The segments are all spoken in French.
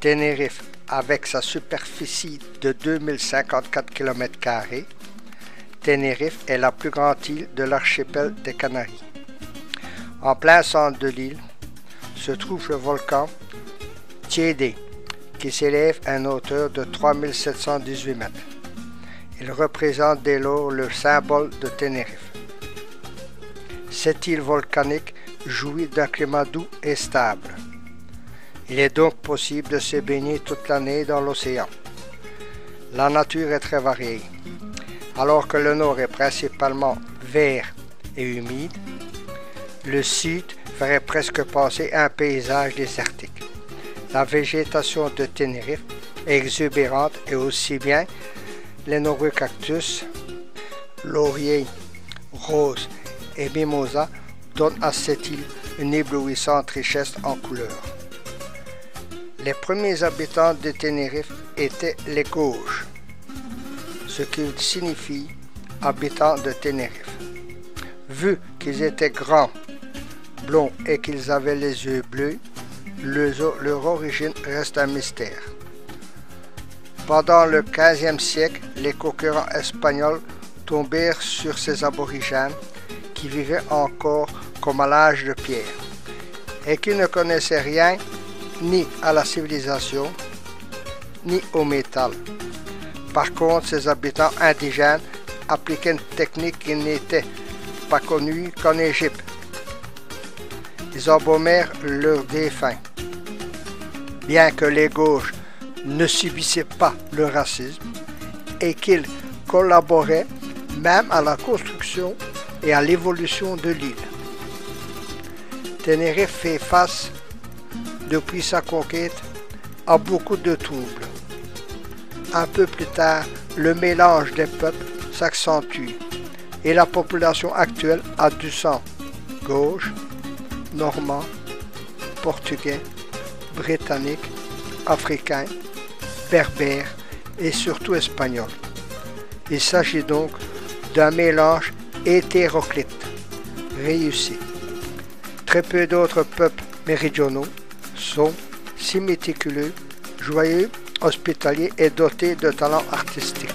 Tenerife, avec sa superficie de 2054 km², Tenerife est la plus grande île de l'archipel des Canaries. En plein centre de l'île se trouve le volcan Teide, qui s'élève à une hauteur de 3718 mètres. Il représente dès lors le symbole de Tenerife. Cette île volcanique jouit d'un climat doux et stable. Il est donc possible de se baigner toute l'année dans l'océan. La nature est très variée. Alors que le nord est principalement vert et humide, le sud ferait presque penser à un paysage désertique. La végétation de Tenerife est exubérante et aussi bien les nombreux cactus, lauriers, roses et mimosas donnent à cette île une éblouissante richesse en couleurs. Les premiers habitants de Tenerife étaient les Gauges, ce qui signifie habitants de Tenerife. Vu qu'ils étaient grands, blonds et qu'ils avaient les yeux bleus, leur origine reste un mystère. Pendant le XVe siècle, les conquérants espagnols tombèrent sur ces aborigènes qui vivaient encore comme à l'âge de pierre et qui ne connaissaient rien ni à la civilisation ni au métal. Par contre, ces habitants indigènes appliquaient une technique qui n'était pas connue qu'en Égypte. Ils embaumèrent leurs défunts. Bien que les Gauges ne subissaient pas le racisme et qu'ils collaboraient même à la construction et à l'évolution de l'île. Tenerife fait face, depuis sa conquête, à beaucoup de troubles. Un peu plus tard, le mélange des peuples s'accentue et la population actuelle a du sang gauche, normand, portugais, britannique, africain, berbère et surtout espagnol. Il s'agit donc d'un mélange hétéroclite réussi. Très peu d'autres peuples méridionaux sont si méticuleux, joyeux, hospitaliers et dotés de talents artistiques.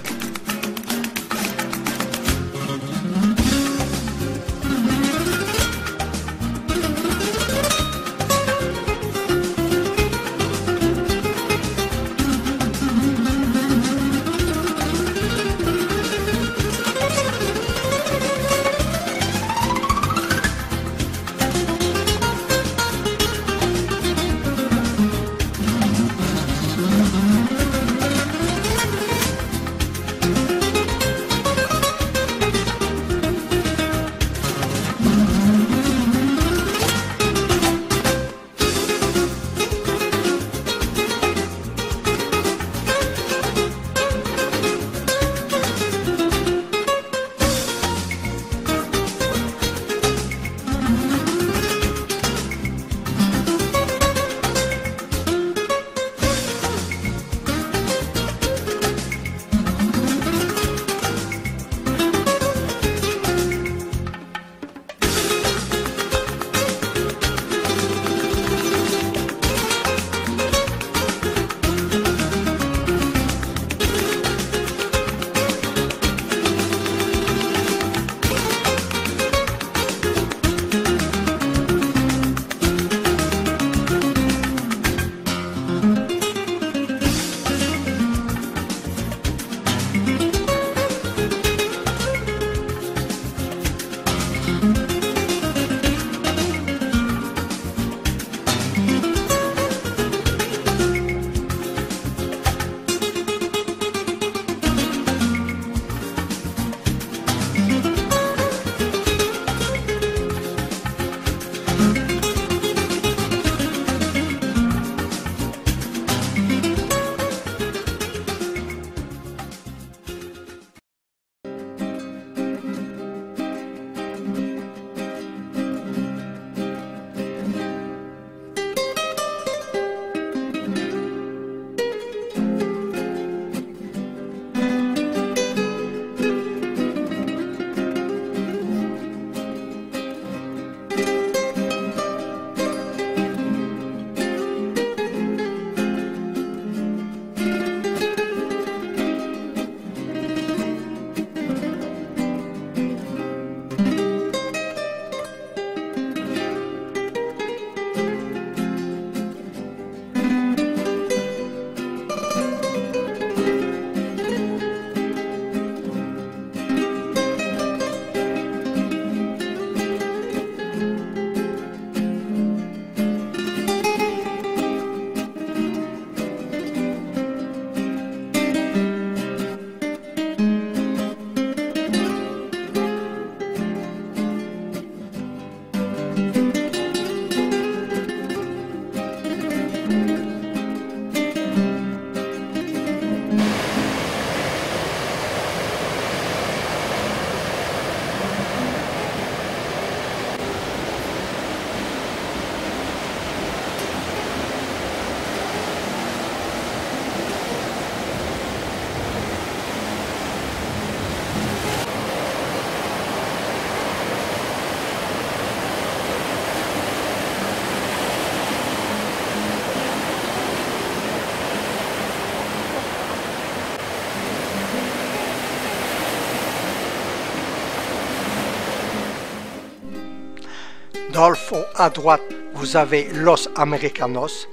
Dans le fond, à droite, vous avez Los Americanos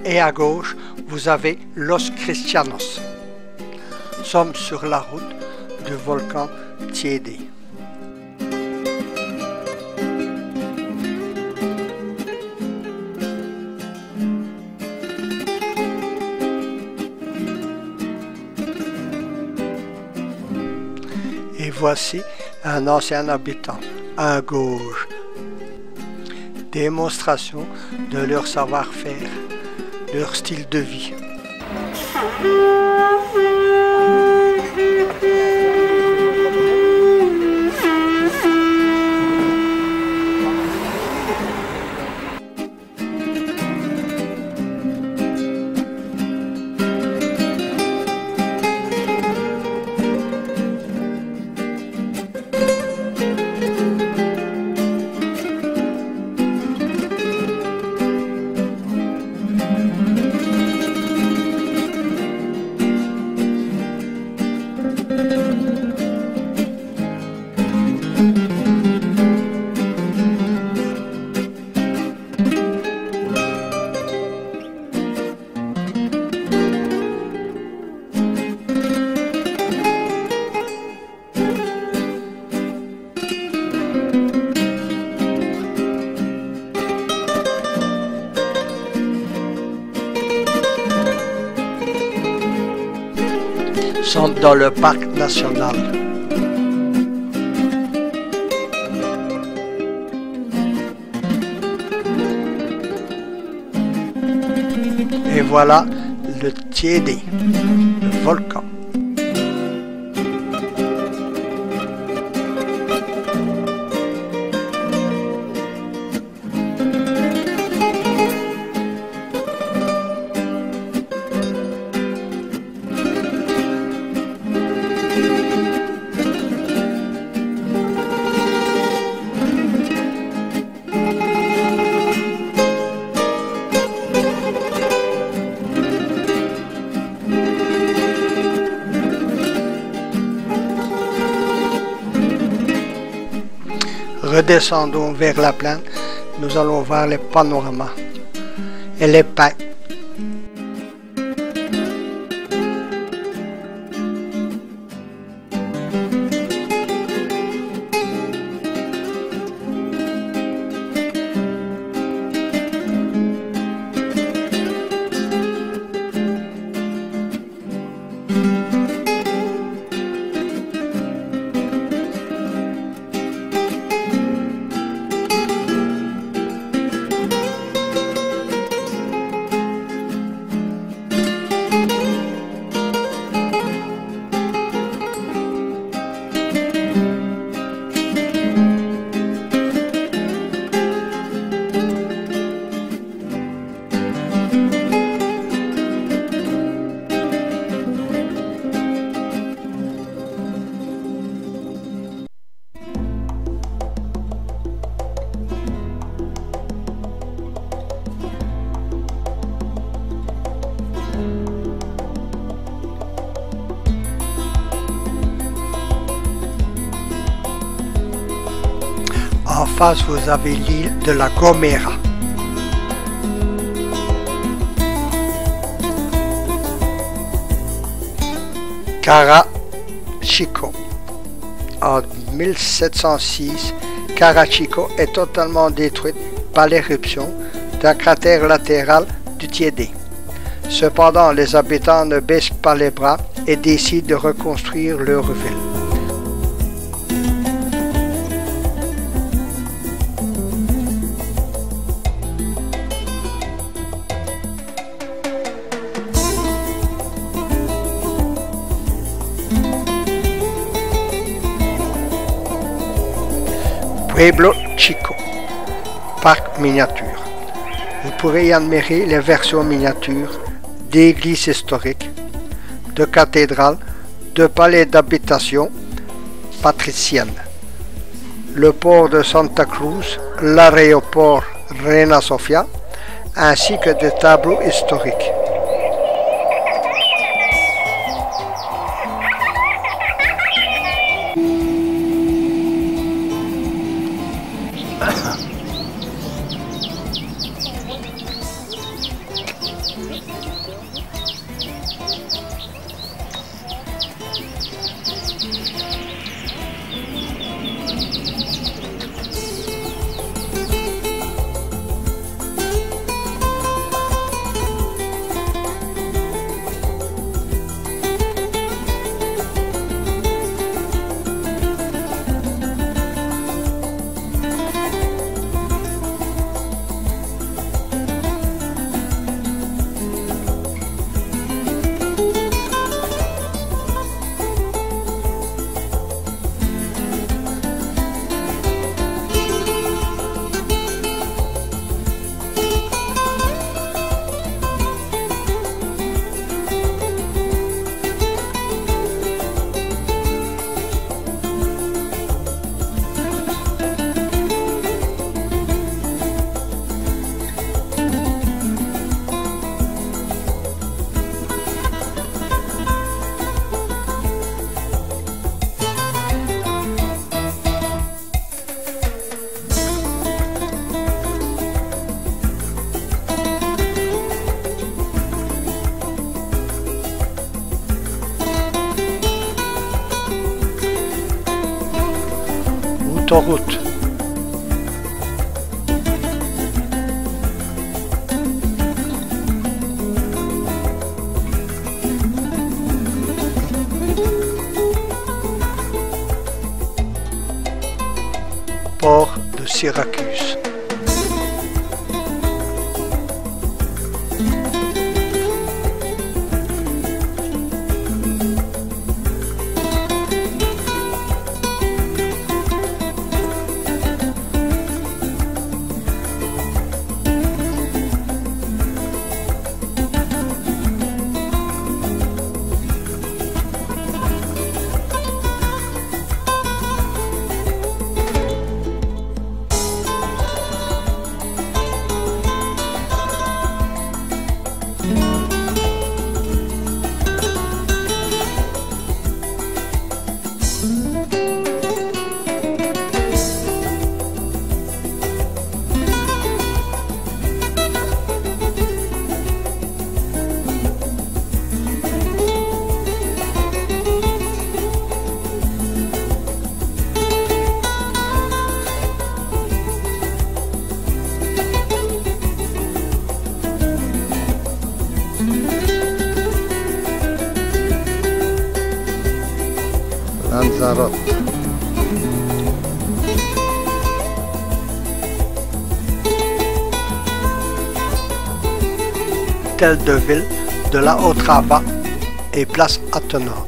et à gauche, vous avez Los Cristianos. Nous sommes sur la route du volcan Teide. Et voici un ancien habitant à gauche. Démonstration de leur savoir-faire, leur style de vie. Sont dans le parc national. Et voilà le Teide, le volcan. Redescendons vers la plaine, nous allons voir les panoramas et les pins. En face, vous avez l'île de La Gomera. Carachico. En 1706, Carachico est totalement détruite par l'éruption d'un cratère latéral du Teide. Cependant, les habitants ne baissent pas les bras et décident de reconstruire leur ville. Pueblo Chico, parc miniature. Vous pourrez y admirer les versions miniatures d'églises historiques, de cathédrales, de palais d'habitation patricienne, le port de Santa Cruz, l'aéroport Reina Sofia, ainsi que des tableaux historiques. en route. Port de Syracuse. Lanzarote. Hôtel de ville de la Otrava et place attenante.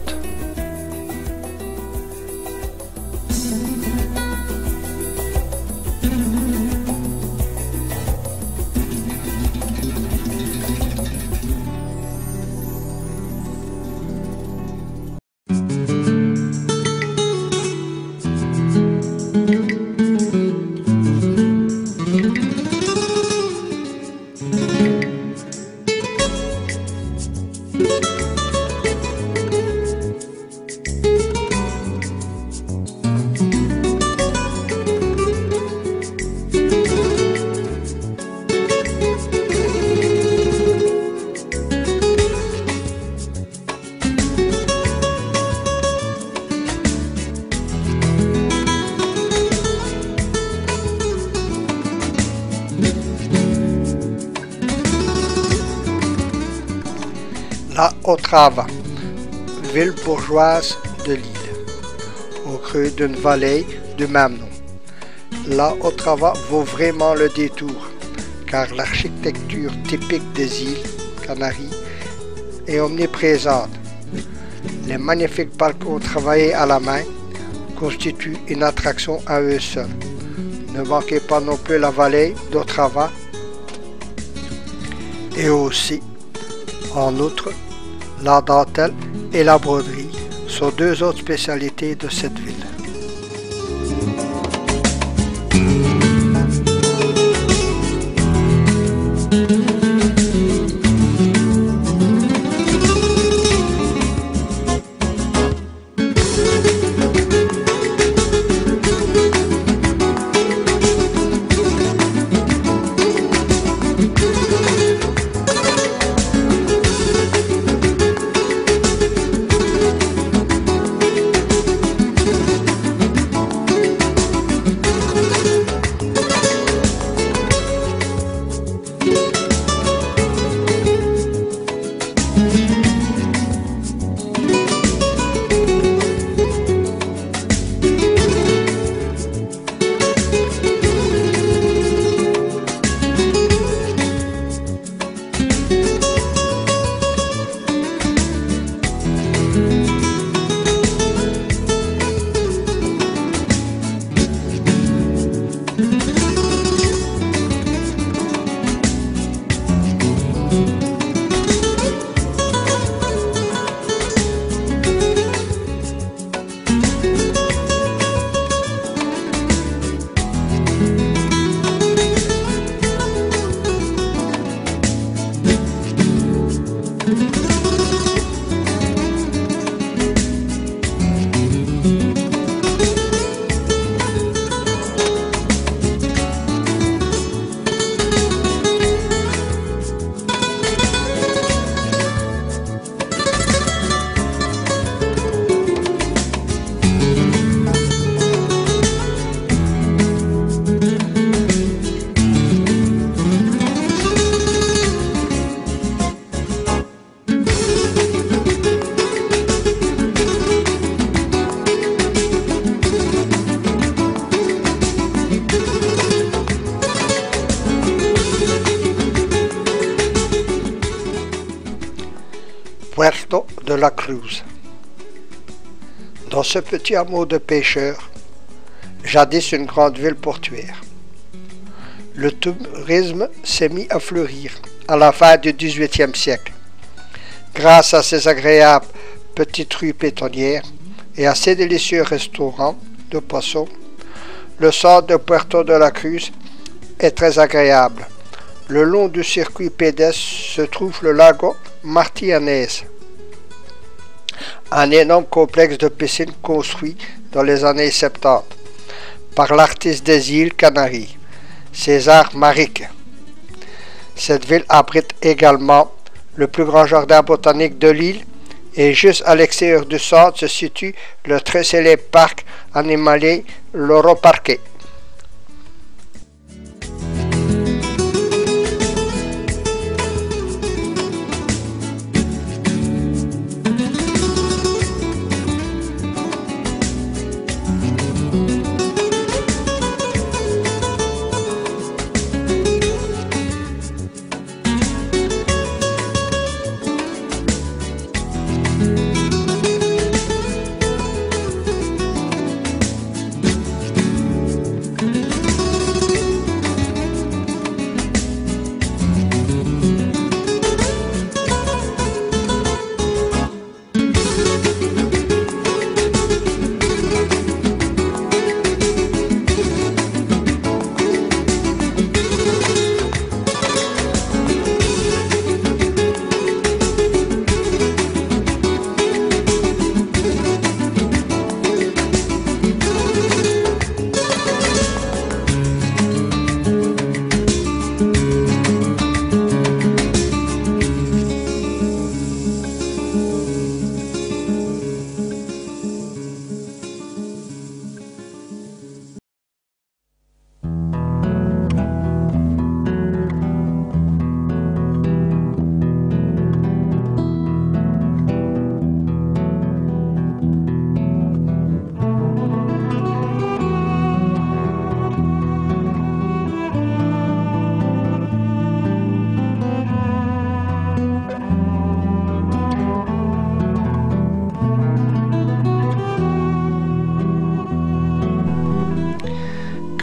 La Otrava, ville bourgeoise de l'île, au creux d'une vallée du même nom. La Otrava vaut vraiment le détour, car l'architecture typique des îles Canaries est omniprésente. Les magnifiques balcons travaillés à la main constituent une attraction à eux seuls. Ne manquez pas non plus la vallée d'Otrava et aussi, en outre, la dentelle et la broderie sont deux autres spécialités de cette ville. Puerto de la Cruz. Dans ce petit hameau de pêcheurs, jadis une grande ville portuaire, le tourisme s'est mis à fleurir à la fin du XVIIIe siècle. Grâce à ses agréables petites rues pétonnières et à ses délicieux restaurants de poissons, le centre de Puerto de la Cruz est très agréable. Le long du circuit pédestre se trouve le lago Martínez, un énorme complexe de piscines construit dans les années 70 par l'artiste des îles Canaries, César Marique. Cette ville abrite également le plus grand jardin botanique de l'île et juste à l'extérieur du centre se situe le très célèbre parc animalier Loro Parque.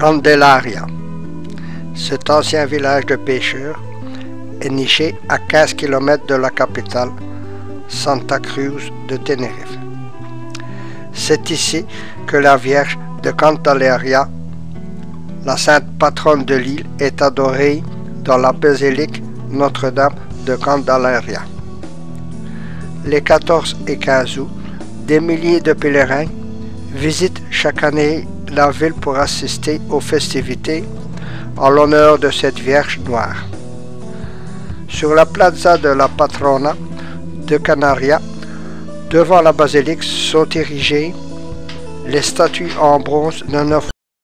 Candelaria. Cet ancien village de pêcheurs est niché à 15 km de la capitale, Santa Cruz de Tenerife. C'est ici que la Vierge de Candelaria, la sainte patronne de l'île, est adorée dans la basilique Notre-Dame de Candelaria. Les 14 et 15 août, des milliers de pèlerins visitent chaque année la ville pour assister aux festivités en l'honneur de cette Vierge noire. Sur la plaza de la Patrona de Canaria, devant la basilique, sont érigées les statues en bronze de 9